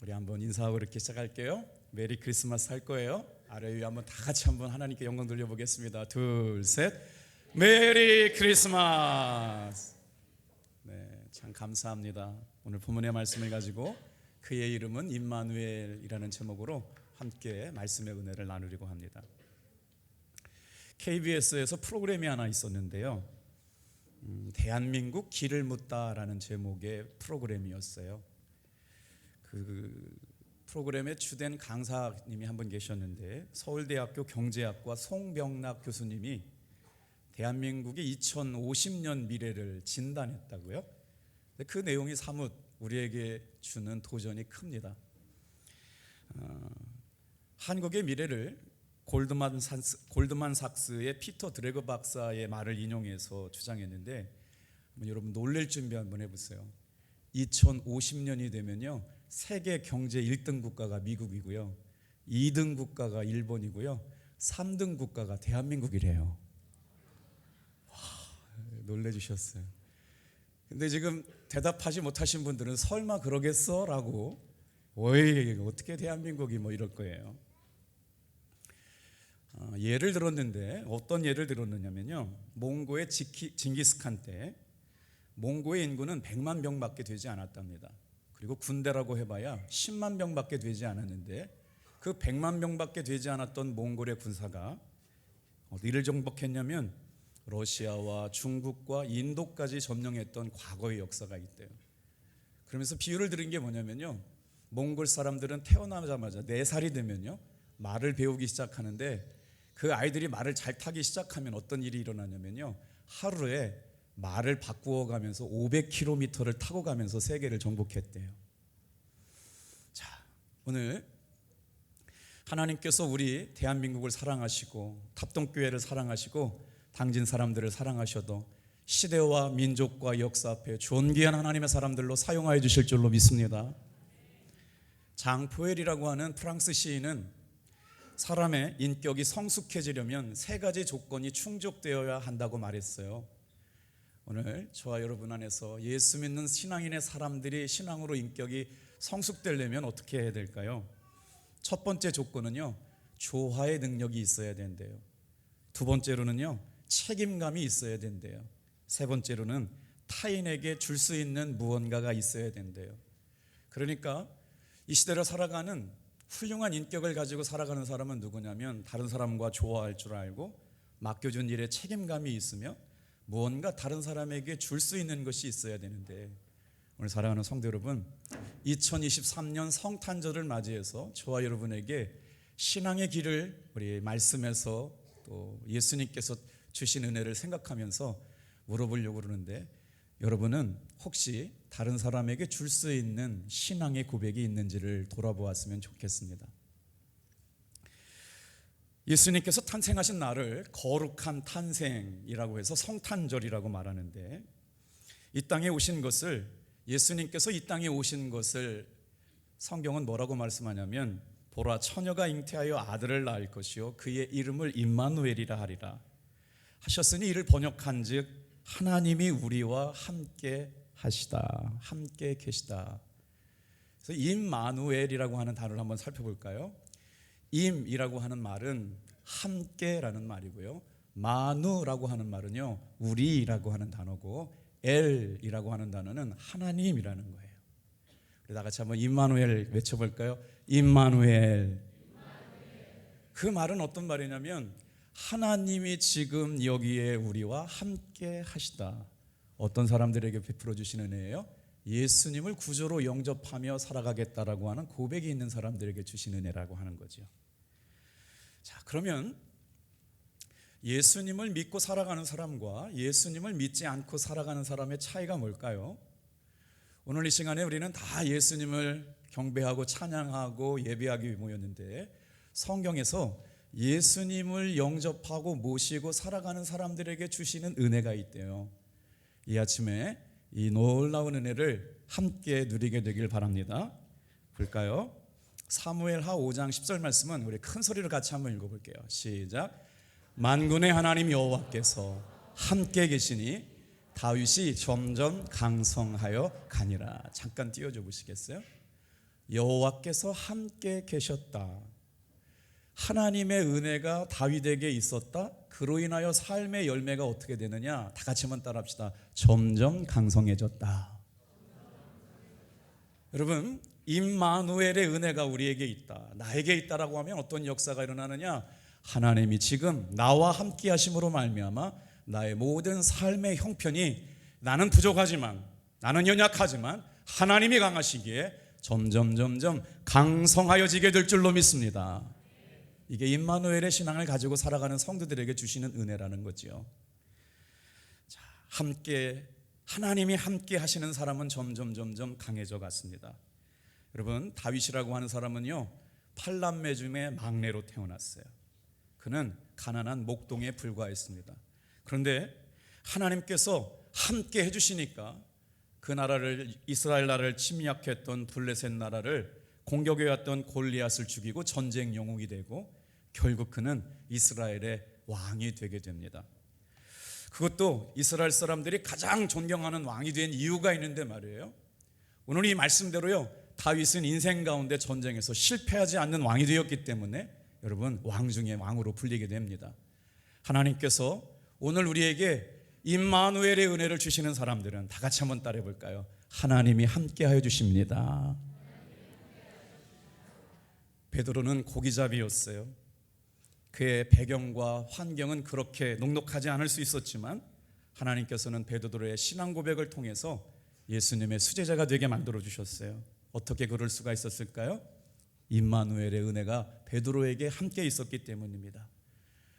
우리 한번 인사하고 이렇게 시작할게요. 메리 크리스마스 할 거예요. 아래 위에 한번 다 같이 한번 하나님께 영광 돌려보겠습니다. 둘, 셋. 메리 크리스마스. 네, 참 감사합니다. 오늘 본문의 말씀을 가지고 그의 이름은 임마누엘이라는 제목으로 함께 말씀의 은혜를 나누려고 합니다. KBS에서 프로그램이 하나 있었는데요. 대한민국 길을 묻다라는 제목의 프로그램이었어요. 그 프로그램의 주된 강사님이 한 분 계셨는데 서울대학교 경제학과 송병락 교수님이 대한민국의 2050년 미래를 진단했다고요. 그 내용이 사뭇 우리에게 주는 도전이 큽니다. 한국의 미래를 골드만삭스의 피터 드래거 박사의 말을 인용해서 주장했는데 여러분 놀랄 준비 한번 해보세요. 2050년이 되면요, 세계 경제 1등 국가가 미국이고요, 2등 국가가 일본이고요, 3등 국가가 대한민국이래요. 와, 놀래주셨어요. 근데 지금 대답하지 못하신 분들은 설마 그러겠어? 라고 어떻게 대한민국이 뭐 이럴 거예요. 예를 들었는데 어떤 예를 들었느냐면요, 몽고의 징기스칸 때 몽고의 인구는 100만 명밖에 되지 않았답니다. 그리고 군대라고 해봐야 10만 명밖에 되지 않았는데 그 100만 명밖에 되지 않았던 몽골의 군사가 어디를 정복했냐면 러시아와 중국과 인도까지 점령했던 과거의 역사가 있대요. 그러면서 비유를 드린 게 뭐냐면요, 몽골 사람들은 태어나자마자 4살이 되면요 말을 배우기 시작하는데 그 아이들이 말을 잘 타기 시작하면 어떤 일이 일어나냐면요, 하루에 말을 바꾸어 가면서 500km를 타고 가면서 세계를 정복했대요. 자, 오늘 하나님께서 우리 대한민국을 사랑하시고 탑동교회를 사랑하시고 당진 사람들을 사랑하셔도 시대와 민족과 역사 앞에 존귀한 하나님의 사람들로 사용하여 주실 줄로 믿습니다. 장 포엘이라고 하는 프랑스 시인은 사람의 인격이 성숙해지려면 3가지 조건이 충족되어야 한다고 말했어요. 오늘 저와 여러분 안에서 예수 믿는 신앙인의 사람들이 신앙으로 인격이 성숙되려면 어떻게 해야 될까요? 첫 번째 조건은요, 조화의 능력이 있어야 된대요. 두 번째로는요, 책임감이 있어야 된대요. 세 번째로는 타인에게 줄 수 있는 무언가가 있어야 된대요. 그러니까 이 시대를 살아가는 훌륭한 인격을 가지고 살아가는 사람은 누구냐면 다른 사람과 조화할 줄 알고 맡겨준 일에 책임감이 있으며 무언가 다른 사람에게 줄 수 있는 것이 있어야 되는데, 오늘 사랑하는 성도 여러분, 2023년 성탄절을 맞이해서 저와 여러분에게 신앙의 길을 우리 말씀에서 또 예수님께서 주신 은혜를 생각하면서 물어보려고 그러는데, 여러분은 혹시 다른 사람에게 줄 수 있는 신앙의 고백이 있는지를 돌아보았으면 좋겠습니다. 예수님께서 탄생하신 날을 거룩한 탄생이라고 해서 성탄절이라고 말하는데, 이 땅에 오신 것을, 예수님께서 이 땅에 오신 것을 성경은 뭐라고 말씀하냐면, 보라 처녀가 잉태하여 아들을 낳을 것이요 그의 이름을 임마누엘이라 하리라 하셨으니 이를 번역한즉 하나님이 우리와 함께 하시다, 함께 계시다. 그래서 임마누엘이라고 하는 단어를 한번 살펴볼까요? 임이라고 하는 말은 함께라는 말이고요, 마누라고 하는 말은요 우리라고 하는 단어고, 엘이라고 하는 단어는 하나님이라는 거예요. 다 같이 한번 임마누엘 외쳐볼까요? 임마누엘. 그 말은 어떤 말이냐면 하나님이 지금 여기에 우리와 함께 하시다. 어떤 사람들에게 베풀어 주시는 은혜예요? 예수님을 구조로 영접하며 살아가겠다라고 하는 고백이 있는 사람들에게 주시는 은혜라고 하는 거죠. 자, 그러면 예수님을 믿고 살아가는 사람과 예수님을 믿지 않고 살아가는 사람의 차이가 뭘까요? 오늘 이 시간에 우리는 다 예수님을 경배하고 찬양하고 예배하기 위해 모였는데, 성경에서 예수님을 영접하고 모시고 살아가는 사람들에게 주시는 은혜가 있대요. 이 아침에 이 놀라운 은혜를 함께 누리게 되길 바랍니다. 볼까요? 사무엘하 5장 10절 말씀은 우리 큰 소리로 같이 한번 읽어볼게요. 시작. 만군의 하나님 여호와께서 함께 계시니 다윗이 점점 강성하여 가니라. 잠깐 띄워줘 보시겠어요? 여호와께서 함께 계셨다. 하나님의 은혜가 다윗에게 있었다. 그로 인하여 삶의 열매가 어떻게 되느냐? 다 같이 한번 따라합시다. 점점 강성해졌다. 여러분, 임마누엘의 은혜가 우리에게 있다, 나에게 있다라고 하면 어떤 역사가 일어나느냐? 하나님이 지금 나와 함께 하심으로 말미암아 나의 모든 삶의 형편이, 나는 부족하지만, 나는 연약하지만 하나님이 강하시기에 점점 강성하여지게 될 줄로 믿습니다. 이게 임마누엘의 신앙을 가지고 살아가는 성도들에게 주시는 은혜라는 거죠. 자, 하나님이 함께 하시는 사람은 점점 강해져 갔습니다. 여러분, 다윗이라고 하는 사람은요, 8남매 중에 막내로 태어났어요. 그는 가난한 목동에 불과했습니다. 그런데 하나님께서 함께 해주시니까 그 나라를, 이스라엘 나라를 침략했던 블레셋 나라를 공격해왔던 골리앗을 죽이고 전쟁 영웅이 되고 결국 그는 이스라엘의 왕이 되게 됩니다. 그것도 이스라엘 사람들이 가장 존경하는 왕이 된 이유가 있는데 말이에요. 오늘 이 말씀대로요, 다윗은 인생 가운데 전쟁에서 실패하지 않는 왕이 되었기 때문에 여러분, 왕 중에 왕으로 불리게 됩니다. 하나님께서 오늘 우리에게 임마누엘의 은혜를 주시는 사람들은 다 같이 한번 따라해 볼까요? 하나님이 함께하여 주십니다. 베드로는 고기잡이였어요. 그의 배경과 환경은 그렇게 녹록하지 않을 수 있었지만 하나님께서는 베드로의 신앙 고백을 통해서 예수님의 수제자가 되게 만들어 주셨어요. 어떻게 그럴 수가 있었을까요? 임마누엘의 은혜가 베드로에게 함께 있었기 때문입니다.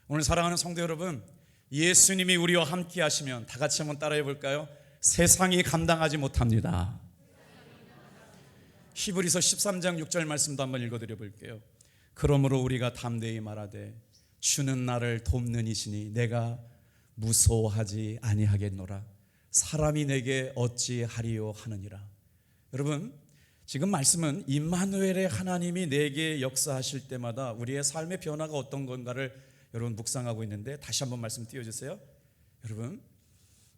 오늘 사랑하는 성도 여러분, 예수님이 우리와 함께 하시면 다 같이 한번 따라해 볼까요? 세상이 감당하지 못합니다. 히브리서 13장 6절 말씀도 한번 읽어드려 볼게요. 그러므로 우리가 담대히 말하되 주는 나를 돕는 이시니 내가 무서워하지 아니하겠노라. 사람이 내게 어찌하리요 하느니라. 여러분, 지금 말씀은 임마누엘의 하나님이 내게 역사하실 때마다 우리의 삶의 변화가 어떤 건가를 여러분 묵상하고 있는데, 다시 한번 말씀 띄워주세요. 여러분,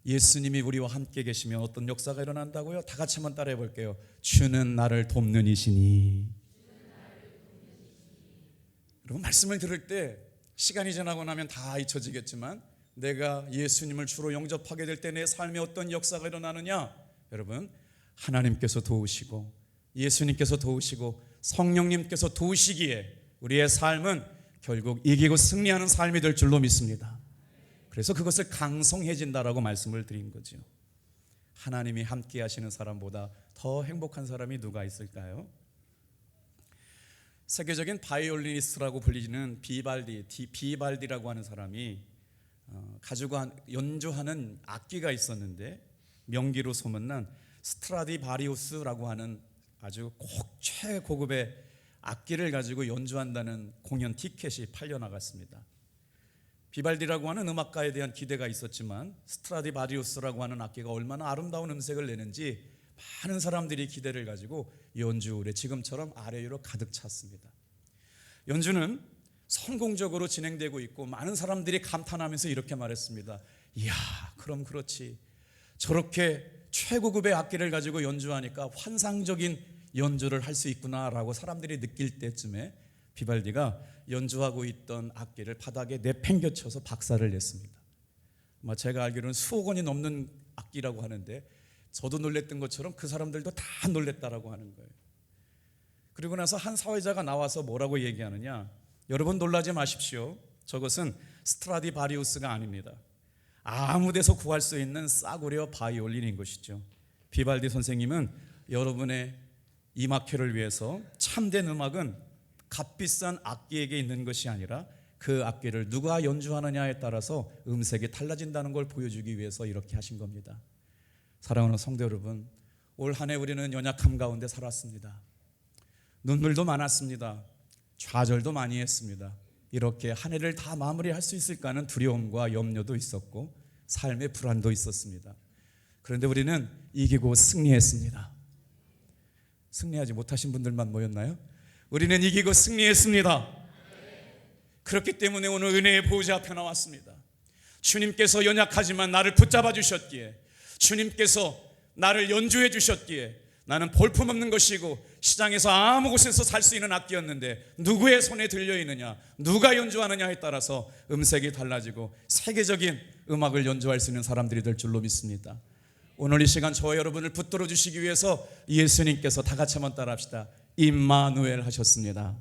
예수님이 우리와 함께 계시면 어떤 역사가 일어난다고요? 다 같이 한번 따라해 볼게요. 주는 나를 돕는 이시니. 여러분, 말씀을 들을 때 시간이 지나고 나면 다 잊혀지겠지만 내가 예수님을 주로 영접하게 될 때 내 삶에 어떤 역사가 일어나느냐? 여러분, 하나님께서 도우시고 예수님께서 도우시고 성령님께서 도우시기에 우리의 삶은 결국 이기고 승리하는 삶이 될 줄로 믿습니다. 그래서 그것을 강성해진다라고 말씀을 드린 거죠. 하나님이 함께 하시는 사람보다 더 행복한 사람이 누가 있을까요? 세계적인 바이올리니스트라고 불리는 비발디라고 하는 사람이 가지고 연주하는 악기가 있었는데, 명기로 소문난 스트라디바리우스라고 하는 아주 최고급의 악기를 가지고 연주한다는 공연 티켓이 팔려나갔습니다. 비발디라고 하는 음악가에 대한 기대가 있었지만 스트라디바리우스라고 하는 악기가 얼마나 아름다운 음색을 내는지 많은 사람들이 기대를 가지고 연주홀에 지금처럼 아래 위로 가득 찼습니다. 연주는 성공적으로 진행되고 있고 많은 사람들이 감탄하면서 이렇게 말했습니다. 이야, 그럼 그렇지. 저렇게 최고급의 악기를 가지고 연주하니까 환상적인 연주를 할 수 있구나라고 사람들이 느낄 때쯤에 비발디가 연주하고 있던 악기를 바닥에 내팽겨쳐서 박살을 냈습니다. 제가 알기로는 수억 원이 넘는 악기라고 하는데 저도 놀랬던 것처럼 그 사람들도 다 놀랬다라고 하는 거예요. 그리고 나서 한 사회자가 나와서 뭐라고 얘기하느냐? 여러분, 놀라지 마십시오. 저것은 스트라디바리우스가 아닙니다. 아무 데서 구할 수 있는 싸구려 바이올린인 것이죠. 비발디 선생님은 여러분의 이마케를 위해서 참된 음악은 값비싼 악기에게 있는 것이 아니라 그 악기를 누가 연주하느냐에 따라서 음색이 달라진다는 걸 보여주기 위해서 이렇게 하신 겁니다. 사랑하는 성도 여러분, 올 한 해 우리는 연약함 가운데 살았습니다. 눈물도 많았습니다. 좌절도 많이 했습니다. 이렇게 한 해를 다 마무리할 수 있을까 하는 두려움과 염려도 있었고 삶의 불안도 있었습니다. 그런데 우리는 이기고 승리했습니다. 승리하지 못하신 분들만 모였나요? 우리는 이기고 승리했습니다. 그렇기 때문에 오늘 은혜의 보좌 앞에 나왔습니다. 주님께서 연약하지만 나를 붙잡아 주셨기에, 주님께서 나를 연주해 주셨기에, 나는 볼품없는 것이고 시장에서 아무 곳에서 살 수 있는 악기였는데 누구의 손에 들려있느냐, 누가 연주하느냐에 따라서 음색이 달라지고 세계적인 음악을 연주할 수 있는 사람들이 될 줄로 믿습니다. 오늘 이 시간 저와 여러분을 붙들어 주시기 위해서 예수님께서 다 같이 한번 따라합시다. 임마누엘 하셨습니다.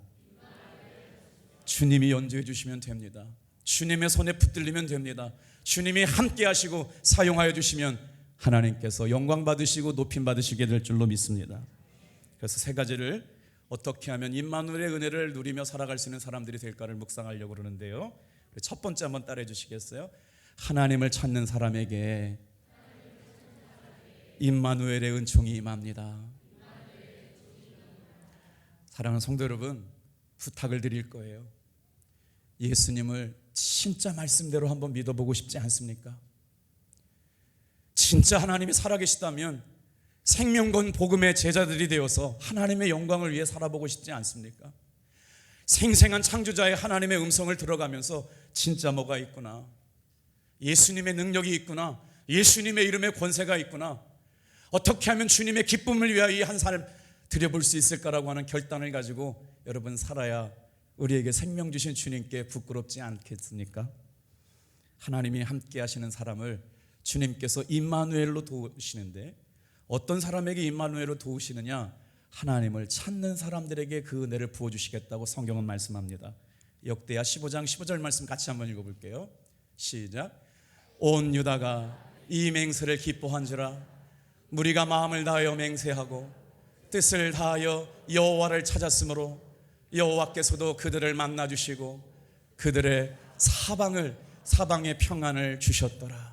주님이 연주해 주시면 됩니다. 주님의 손에 붙들리면 됩니다. 주님이 함께 하시고 사용하여 주시면 하나님께서 영광 받으시고 높임 받으시게 될 줄로 믿습니다. 그래서 세 가지를 어떻게 하면 임마누엘의 은혜를 누리며 살아갈 수 있는 사람들이 될까를 묵상하려고 그러는데요. 첫 번째 한번 따라해 주시겠어요? 하나님을 찾는 사람에게 임마누엘의 은총이 임합니다. 사랑하는 성도 여러분, 부탁을 드릴 거예요. 예수님을 진짜 말씀대로 한번 믿어보고 싶지 않습니까? 진짜 하나님이 살아계시다면 생명건 복음의 제자들이 되어서 하나님의 영광을 위해 살아보고 싶지 않습니까? 생생한 창조자의 하나님의 음성을 들어가면서 진짜 뭐가 있구나, 예수님의 능력이 있구나, 예수님의 이름에 권세가 있구나, 어떻게 하면 주님의 기쁨을 위하여 이 한 삶 드려볼 수 있을까라고 하는 결단을 가지고 여러분 살아야 우리에게 생명 주신 주님께 부끄럽지 않겠습니까? 하나님이 함께 하시는 사람을 주님께서 임마누엘로 도우시는데 어떤 사람에게 임마누엘로 도우시느냐? 하나님을 찾는 사람들에게 그 은혜를 부어주시겠다고 성경은 말씀합니다. 역대하 15장 15절 말씀 같이 한번 읽어볼게요. 시작. 온 유다가 이 맹세를 기뻐한지라 무리가 마음을 다하여 맹세하고 뜻을 다하여 여호와를 찾았으므로 여호와께서도 그들을 만나주시고 그들의 사방의 평안을 주셨더라.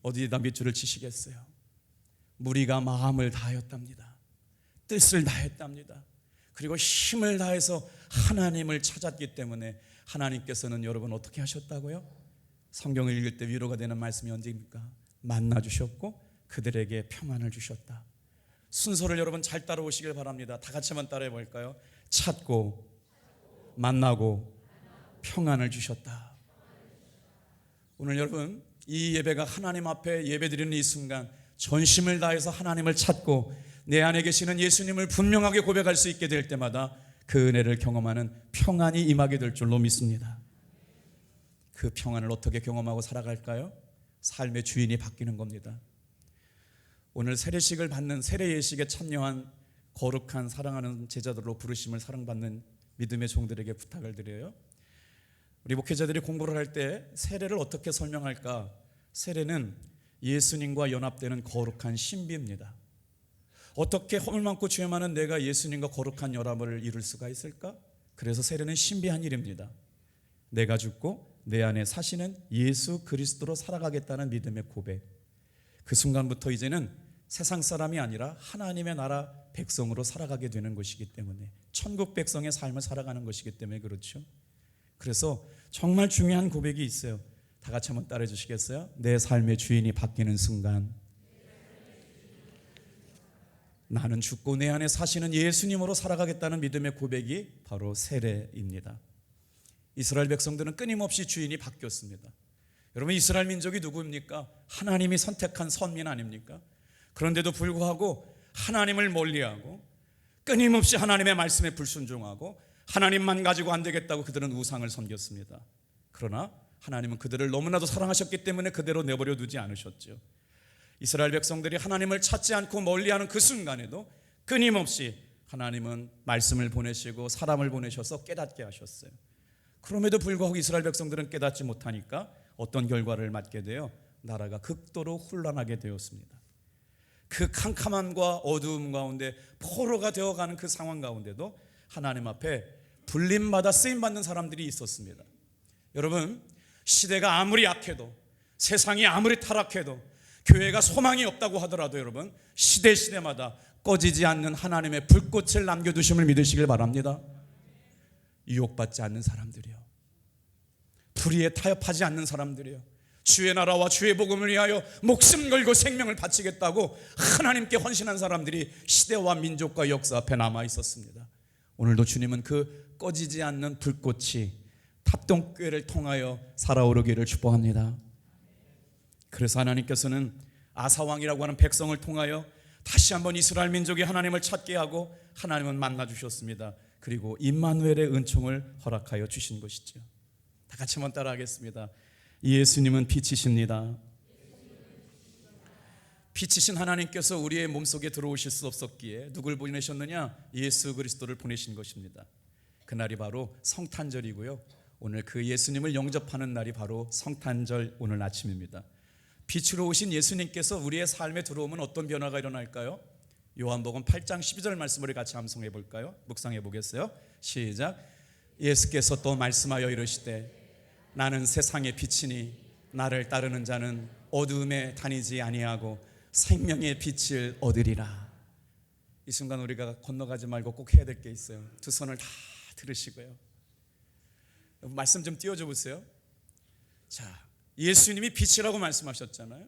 어디에다 밑줄을 치시겠어요? 무리가 마음을 다하였답니다. 뜻을 다했답니다. 그리고 힘을 다해서 하나님을 찾았기 때문에 하나님께서는 여러분 어떻게 하셨다고요? 성경을 읽을 때 위로가 되는 말씀이 언제입니까? 만나주셨고 그들에게 평안을 주셨다. 순서를 여러분 잘 따라오시길 바랍니다. 다 같이 한번 따라해 볼까요? 찾고 만나고 평안을 주셨다. 오늘 여러분 이 예배가 하나님 앞에 예배드리는 이 순간 전심을 다해서 하나님을 찾고 내 안에 계시는 예수님을 분명하게 고백할 수 있게 될 때마다 그 은혜를 경험하는 평안이 임하게 될 줄로 믿습니다. 그 평안을 어떻게 경험하고 살아갈까요? 삶의 주인이 바뀌는 겁니다. 오늘 세례식을 받는 세례 예식에 참여한 거룩한 사랑하는 제자들로 부르심을 사랑받는 믿음의 종들에게 부탁을 드려요. 우리 목회자들이 공부를 할 때 세례를 어떻게 설명할까? 세례는 예수님과 연합되는 거룩한 신비입니다. 어떻게 허물 많고 죄 많은 내가 예수님과 거룩한 연합을 이룰 수가 있을까? 그래서 세례는 신비한 일입니다. 내가 죽고 내 안에 사시는 예수 그리스도로 살아가겠다는 믿음의 고백. 그 순간부터 이제는 세상 사람이 아니라 하나님의 나라 백성으로 살아가게 되는 것이기 때문에, 천국 백성의 삶을 살아가는 것이기 때문에 그렇죠. 그래서 정말 중요한 고백이 있어요. 다 같이 한번 따라해 주시겠어요? 내 삶의 주인이 바뀌는 순간 나는 죽고 내 안에 사시는 예수님으로 살아가겠다는 믿음의 고백이 바로 세례입니다. 이스라엘 백성들은 끊임없이 주인이 바뀌었습니다. 여러분, 이스라엘 민족이 누구입니까? 하나님이 선택한 선민 아닙니까? 그런데도 불구하고 하나님을 멀리하고 끊임없이 하나님의 말씀에 불순종하고 하나님만 가지고 안 되겠다고 그들은 우상을 섬겼습니다. 그러나 하나님은 그들을 너무나도 사랑하셨기 때문에 그대로 내버려 두지 않으셨죠. 이스라엘 백성들이 하나님을 찾지 않고 멀리하는 그 순간에도 끊임없이 하나님은 말씀을 보내시고 사람을 보내셔서 깨닫게 하셨어요. 그럼에도 불구하고 이스라엘 백성들은 깨닫지 못하니까 어떤 결과를 맞게 돼요? 나라가 극도로 혼란하게 되었습니다. 그 캄캄함과 어두움 가운데 포로가 되어가는 그 상황 가운데도 하나님 앞에 불림받아 쓰임받는 사람들이 있었습니다. 여러분, 시대가 아무리 약해도, 세상이 아무리 타락해도, 교회가 소망이 없다고 하더라도 여러분, 시대마다 꺼지지 않는 하나님의 불꽃을 남겨두심을 믿으시길 바랍니다. 유혹받지 않는 사람들이요, 불의에 타협하지 않는 사람들이요, 주의 나라와 주의 복음을 위하여 목숨 걸고 생명을 바치겠다고 하나님께 헌신한 사람들이 시대와 민족과 역사 앞에 남아 있었습니다. 오늘도 주님은 그 꺼지지 않는 불꽃이 탑동교회를 통하여 살아오르기를 축복합니다. 그래서 하나님께서는 아사왕이라고 하는 백성을 통하여 다시 한번 이스라엘 민족이 하나님을 찾게 하고 하나님은 만나 주셨습니다. 그리고 임마누엘의 은총을 허락하여 주신 것이죠. 다 같이 한번 따라하겠습니다. 예수님은 빛이십니다. 빛이신 하나님께서 우리의 몸속에 들어오실 수 없었기에 누굴 보내셨느냐? 예수 그리스도를 보내신 것입니다. 그날이 바로 성탄절이고요, 오늘 그 예수님을 영접하는 날이 바로 성탄절 오늘 아침입니다. 빛으로 오신 예수님께서 우리의 삶에 들어오면 어떤 변화가 일어날까요? 요한복음 8장 12절 말씀을 같이 암송해 볼까요? 묵상해 보겠어요? 시작. 예수께서 또 말씀하여 이르시되 나는 세상의 빛이니 나를 따르는 자는 어두움에 다니지 아니하고 생명의 빛을 얻으리라. 이 순간 우리가 건너가지 말고 꼭 해야 될 게 있어요. 두 손을 다 들으시고요, 말씀 좀 띄워줘 보세요. 자, 예수님이 빛이라고 말씀하셨잖아요.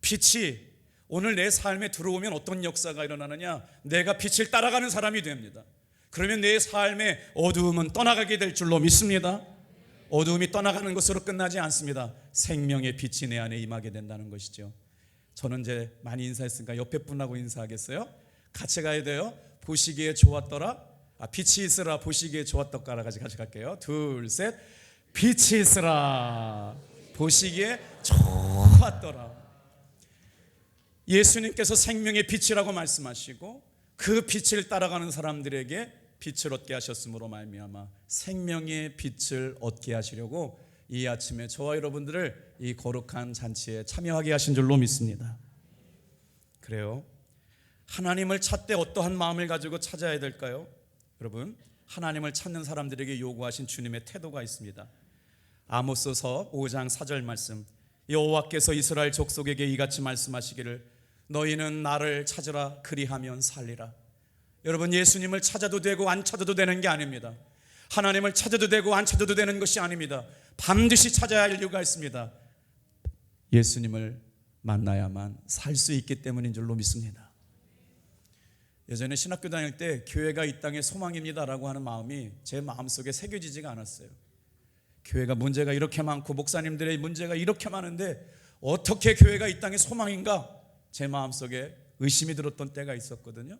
빛이 오늘 내 삶에 들어오면 어떤 역사가 일어나느냐? 내가 빛을 따라가는 사람이 됩니다. 그러면 내 삶의 어두움은 떠나가게 될 줄로 믿습니다. 어두움이 떠나가는 것으로 끝나지 않습니다. 생명의 빛이 내 안에 임하게 된다는 것이죠. 저는 이제 많이 인사했으니까 옆에 분하고 인사하겠어요? 같이 가야 돼요. 보시기에 좋았더라. 빛이 있으라 보시기에 좋았더라. 같이 갈게요. 둘, 셋. 빛이 있으라 보시기에 좋았더라. 예수님께서 생명의 빛이라고 말씀하시고 그 빛을 따라가는 사람들에게 빛을 얻게 하셨으므로 말미암아 생명의 빛을 얻게 하시려고 이 아침에 저와 여러분들을 이 거룩한 잔치에 참여하게 하신 줄로 믿습니다. 그래요, 하나님을 찾되 어떠한 마음을 가지고 찾아야 될까요? 여러분, 하나님을 찾는 사람들에게 요구하신 주님의 태도가 있습니다. 아모스서 5장 4절 말씀, 여호와께서 이스라엘 족속에게 이같이 말씀하시기를 너희는 나를 찾으라 그리하면 살리라. 여러분, 예수님을 찾아도 되고 안 찾아도 되는 게 아닙니다. 하나님을 찾아도 되고 안 찾아도 되는 것이 아닙니다. 반드시 찾아야 할 이유가 있습니다. 예수님을 만나야만 살 수 있기 때문인 줄로 믿습니다. 예전에 신학교 다닐 때 교회가 이 땅의 소망입니다라고 하는 마음이 제 마음속에 새겨지지가 않았어요. 교회가 문제가 이렇게 많고 목사님들의 문제가 이렇게 많은데 어떻게 교회가 이 땅의 소망인가? 제 마음속에 의심이 들었던 때가 있었거든요.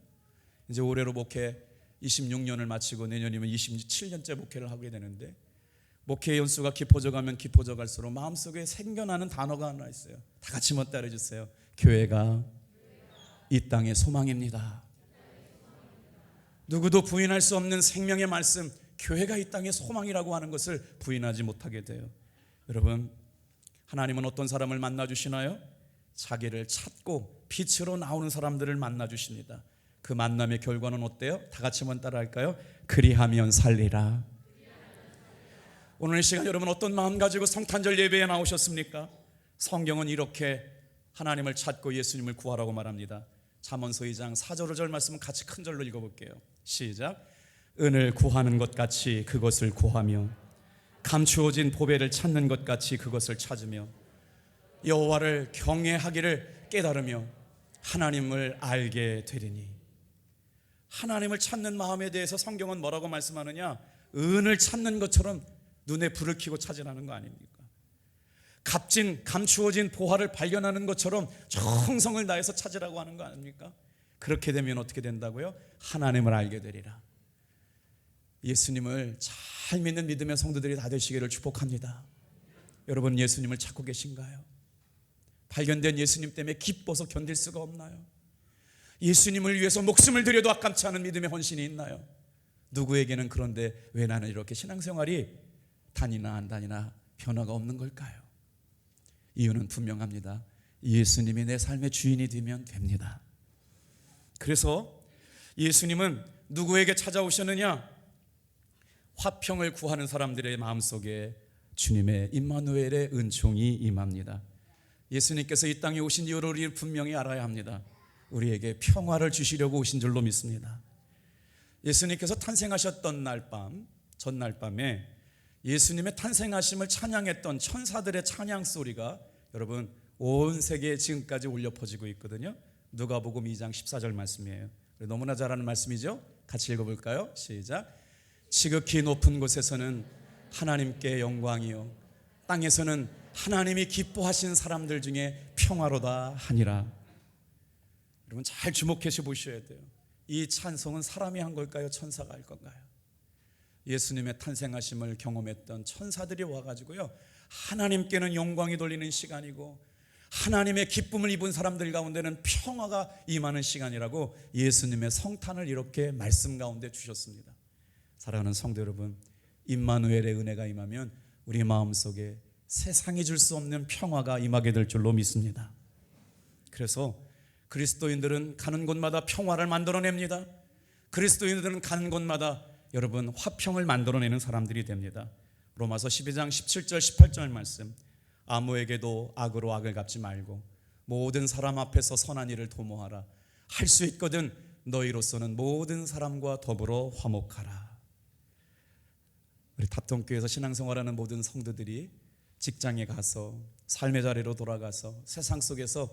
이제 올해로 목회 26년을 마치고 내년이면 27년째 목회를 하게 되는데 목회 연수가 깊어져 가면 깊어져 갈수록 마음속에 생겨나는 단어가 하나 있어요. 다 같이 한번 따라해 주세요. 교회가 이 땅의 소망입니다. 누구도 부인할 수 없는 생명의 말씀, 교회가 이 땅의 소망이라고 하는 것을 부인하지 못하게 돼요. 여러분, 하나님은 어떤 사람을 만나 주시나요? 자기를 찾고 빛으로 나오는 사람들을 만나 주십니다. 그 만남의 결과는 어때요? 다 같이 한번 따라할까요? 그리하면 살리라. 오늘 이 시간 여러분 어떤 마음 가지고 성탄절 예배에 나오셨습니까? 성경은 이렇게 하나님을 찾고 예수님을 구하라고 말합니다. 잠언서 2장 4절 5절 말씀은 같이 큰 절로 읽어볼게요. 시작. 은을 구하는 것 같이 그것을 구하며 감추어진 보배를 찾는 것 같이 그것을 찾으며 여호와를 경외하기를 깨달으며 하나님을 알게 되리니. 하나님을 찾는 마음에 대해서 성경은 뭐라고 말씀하느냐? 은을 찾는 것처럼 눈에 불을 켜고 찾으라는 거 아닙니까? 값진 감추어진 보화를 발견하는 것처럼 정성을 다해서 찾으라고 하는 거 아닙니까? 그렇게 되면 어떻게 된다고요? 하나님을 알게 되리라. 예수님을 잘 믿는 믿음의 성도들이 다 되시기를 축복합니다. 여러분, 예수님을 찾고 계신가요? 발견된 예수님 때문에 기뻐서 견딜 수가 없나요? 예수님을 위해서 목숨을 들여도 아깝지 않은 믿음의 헌신이 있나요? 누구에게는 그런데 왜 나는 이렇게 신앙생활이 다니나 안 다니나 변화가 없는 걸까요? 이유는 분명합니다. 예수님이 내 삶의 주인이 되면 됩니다. 그래서 예수님은 누구에게 찾아오셨느냐? 화평을 구하는 사람들의 마음속에 주님의 임마누엘의 은총이 임합니다. 예수님께서 이 땅에 오신 이유를 우리 분명히 알아야 합니다. 우리에게 평화를 주시려고 오신 줄로 믿습니다. 예수님께서 탄생하셨던 날 밤, 전날 밤에 예수님의 탄생하심을 찬양했던 천사들의 찬양 소리가 여러분 온 세계에 지금까지 울려 퍼지고 있거든요. 누가복음 2장 14절 말씀이에요. 너무나 잘 아는 말씀이죠. 같이 읽어볼까요? 시작. 지극히 높은 곳에서는 하나님께 영광이요 땅에서는 하나님이 기뻐하신 사람들 중에 평화로다 하니라. 여러분 잘 주목해서 보셔야 돼요. 이 찬송은 사람이 한 걸까요? 천사가 할 건가요? 예수님의 탄생하심을 경험했던 천사들이 와가지고요, 하나님께는 영광이 돌리는 시간이고 하나님의 기쁨을 입은 사람들 가운데는 평화가 임하는 시간이라고 예수님의 성탄을 이렇게 말씀 가운데 주셨습니다. 사랑하는 성도 여러분, 임마누엘의 은혜가 임하면 우리 마음속에 세상이 줄 수 없는 평화가 임하게 될 줄로 믿습니다. 그래서 그리스도인들은 가는 곳마다 평화를 만들어냅니다. 그리스도인들은 가는 곳마다 여러분 화평을 만들어내는 사람들이 됩니다. 로마서 12장 17절 18절 말씀, 아무에게도 악으로 악을 갚지 말고 모든 사람 앞에서 선한 일을 도모하라. 할 수 있거든 너희로서는 모든 사람과 더불어 화목하라. 우리 답동교회에서 신앙생활하는 모든 성도들이 직장에 가서 삶의 자리로 돌아가서 세상 속에서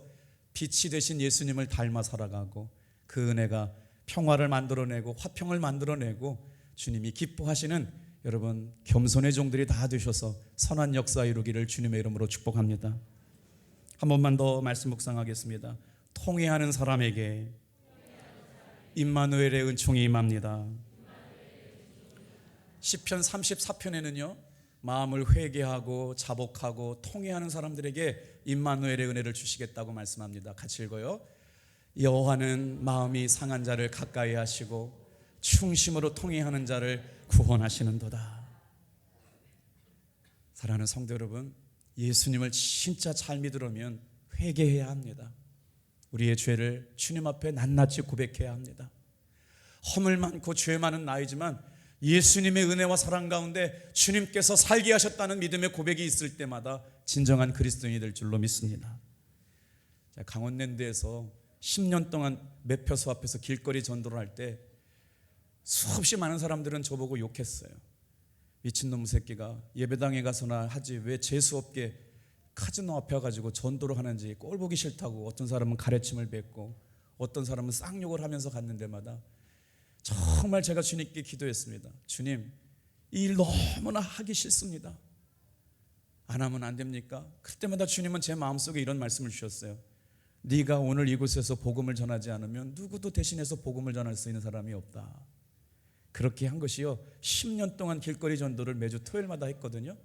빛이 되신 예수님을 닮아 살아가고 그 은혜가 평화를 만들어내고 화평을 만들어내고 주님이 기뻐하시는 여러분 겸손의 종들이 다 되셔서 선한 역사 이루기를 주님의 이름으로 축복합니다. 한 번만 더 말씀 묵상하겠습니다. 통회하는 사람에게 임마누엘의 은총이 임합니다. 시편 34편에는요 마음을 회개하고 자복하고 통회하는 사람들에게 임마누엘의 은혜를 주시겠다고 말씀합니다. 같이 읽어요. 여호와는 마음이 상한 자를 가까이 하시고 충심으로 통회하는 자를 구원하시는도다. 사랑하는 성도 여러분, 예수님을 진짜 잘 믿으려면 회개해야 합니다. 우리의 죄를 주님 앞에 낱낱이 고백해야 합니다. 허물 많고 죄 많은 나이지만 예수님의 은혜와 사랑 가운데 주님께서 살게 하셨다는 믿음의 고백이 있을 때마다 진정한 그리스도인이 될 줄로 믿습니다. 강원랜드에서 10년 동안 매표소 앞에서 길거리 전도를 할 때 수없이 많은 사람들은 저보고 욕했어요. 미친놈 새끼가 예배당에 가서나 하지 왜 재수없게 카지노 앞에 와가지고 전도를 하는지 꼴 보기 싫다고. 어떤 사람은 가래침을 뱉고 어떤 사람은 쌍욕을 하면서 갔는 데마다 정말 제가 주님께 기도했습니다. 주님, 이 일 너무나 하기 싫습니다. 안 하면 안 됩니까? 그때마다 주님은 제 마음속에 이런 말씀을 주셨어요. 네가 오늘 이곳에서 복음을 전하지 않으면 누구도 대신해서 복음을 전할 수 있는 사람이 없다. 그렇게 한 것이요 10년 동안 길거리 전도를 매주 토요일마다 했거든요.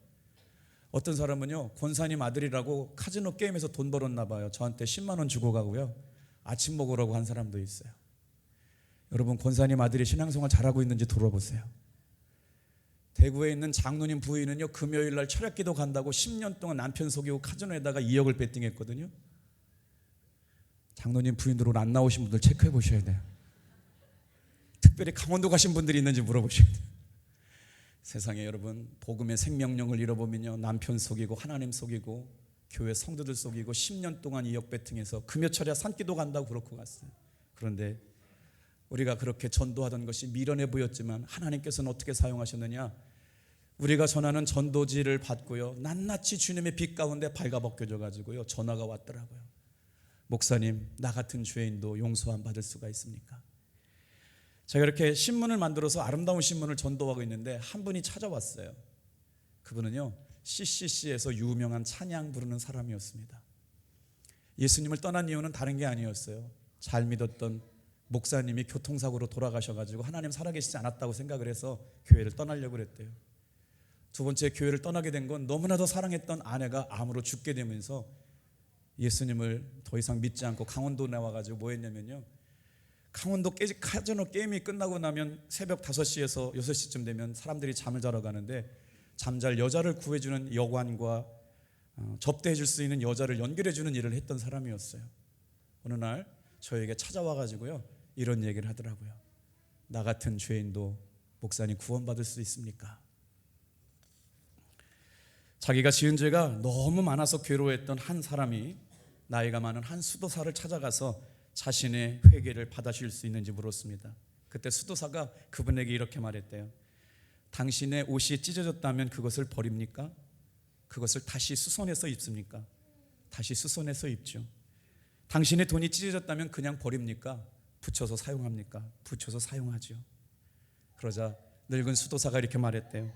어떤 사람은요 권사님 아들이라고 카지노 게임에서 돈 벌었나 봐요. 저한테 10만 원 주고 가고요 아침 먹으라고 한 사람도 있어요. 여러분 권사님 아들이 신앙생활 잘하고 있는지 돌아보세요. 대구에 있는 장로님 부인은요 금요일날 철학기도 간다고 10년 동안 남편 속이고 카지노에다가 2억을 베팅했거든요. 장로님 부인으로 안 나오신 분들 체크해 보셔야 돼요. 특별히 강원도 가신 분들이 있는지 물어보셔야 돼요. 세상에 여러분 복음의 생명력을 잃어보면요 남편 속이고 하나님 속이고 교회 성도들 속이고 10년 동안 2억 베팅해서 금요철에 산기도 간다고 그렇고 갔어요. 그런데 우리가 그렇게 전도하던 것이 미련해 보였지만 하나님께서는 어떻게 사용하셨느냐. 우리가 전하는 전도지를 받고요 낱낱이 주님의 빛 가운데 발가벗겨져 가지고요 전화가 왔더라고요. 목사님, 나 같은 죄인도 용서 안 받을 수가 있습니까? 제가 이렇게 신문을 만들어서 아름다운 신문을 전도하고 있는데 한 분이 찾아왔어요. 그분은요 CCC에서 유명한 찬양 부르는 사람이었습니다. 예수님을 떠난 이유는 다른 게 아니었어요. 잘 믿었던 목사님이 교통사고로 돌아가셔가지고 하나님 살아계시지 않았다고 생각을 해서 교회를 떠나려고 그랬대요. 두 번째, 교회를 떠나게 된 건 너무나도 사랑했던 아내가 암으로 죽게 되면서 예수님을 더 이상 믿지 않고 강원도 나와가지고 뭐 했냐면요 강원도 카지노 게임이 끝나고 나면 새벽 5시에서 6시쯤 되면 사람들이 잠을 자러 가는데 잠잘 여자를 구해주는 여관과 접대해 줄 수 있는 여자를 연결해 주는 일을 했던 사람이었어요. 어느 날 저에게 찾아와가지고요 이런 얘기를 하더라고요. 나 같은 죄인도 목사님 구원받을 수 있습니까? 자기가 지은 죄가 너무 많아서 괴로워했던 한 사람이 나이가 많은 한 수도사를 찾아가서 자신의 회개를 받아줄 수 있는지 물었습니다. 그때 수도사가 그분에게 이렇게 말했대요. 당신의 옷이 찢어졌다면 그것을 버립니까? 그것을 다시 수선해서 입습니까? 다시 수선해서 입죠. 당신의 돈이 찢어졌다면 그냥 버립니까? 붙여서 사용합니까? 붙여서 사용하죠. 그러자 늙은 수도사가 이렇게 말했대요.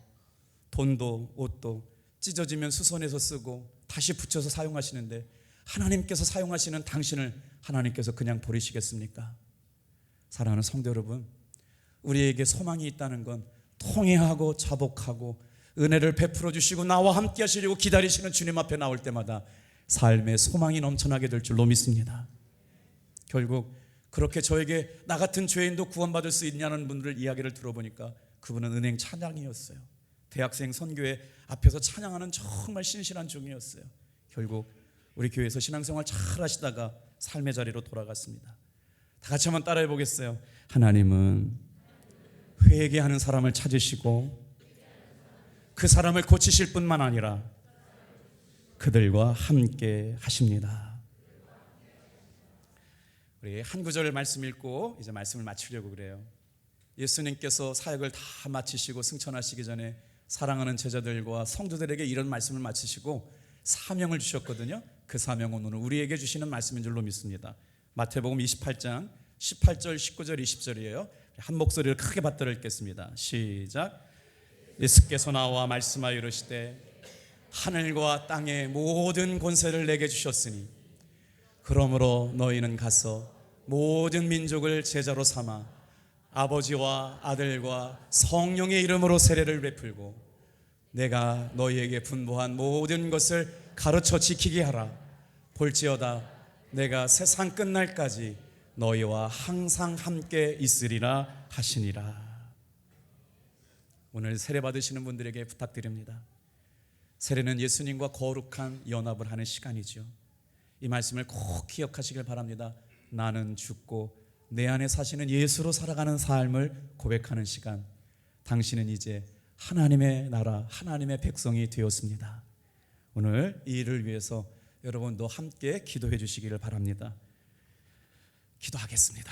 돈도 옷도 찢어지면 수선해서 쓰고 다시 붙여서 사용하시는데 하나님께서 사용하시는 당신을 하나님께서 그냥 버리시겠습니까? 사랑하는 성도 여러분, 우리에게 소망이 있다는 건 통회하고 자복하고 은혜를 베풀어 주시고 나와 함께 하시려고 기다리시는 주님 앞에 나올 때마다 삶의 소망이 넘쳐나게 될 줄로 믿습니다. 결국 그렇게 저에게 나 같은 죄인도 구원받을 수 있냐는 분들을 이야기를 들어보니까 그분은 은행 찬양이었어요. 대학생 선교회 앞에서 찬양하는 정말 신실한 종이었어요. 결국 우리 교회에서 신앙생활 잘 하시다가 삶의 자리로 돌아갔습니다. 다 같이 한번 따라해 보겠어요. 하나님은 회개하는 사람을 찾으시고 그 사람을 고치실 뿐만 아니라 그들과 함께 하십니다. 우리 한 구절 말씀 읽고 이제 말씀을 마치려고 그래요. 예수님께서 사역을 다 마치시고 승천하시기 전에 사랑하는 제자들과 성도들에게 이런 말씀을 마치시고 사명을 주셨거든요. 그 사명은 오늘 우리에게 주시는 말씀인 줄로 믿습니다. 마태복음 28장 18절, 19절, 20절이에요. 한 목소리를 크게 받들어 읽겠습니다. 시작. 예수께서 나와 말씀하여 이르시되 하늘과 땅의 모든 권세를 내게 주셨으니 그러므로 너희는 가서 모든 민족을 제자로 삼아 아버지와 아들과 성령의 이름으로 세례를 베풀고 내가 너희에게 분부한 모든 것을 가르쳐 지키게 하라. 볼지어다 내가 세상 끝날까지 너희와 항상 함께 있으리라 하시니라. 오늘 세례 받으시는 분들에게 부탁드립니다. 세례는 예수님과 거룩한 연합을 하는 시간이죠. 이 말씀을 꼭 기억하시길 바랍니다. 나는 죽고 내 안에 사시는 예수로 살아가는 삶을 고백하는 시간. 당신은 이제 하나님의 나라, 하나님의 백성이 되었습니다. 오늘 이 일을 위해서 여러분도 함께 기도해 주시기를 바랍니다. 기도하겠습니다.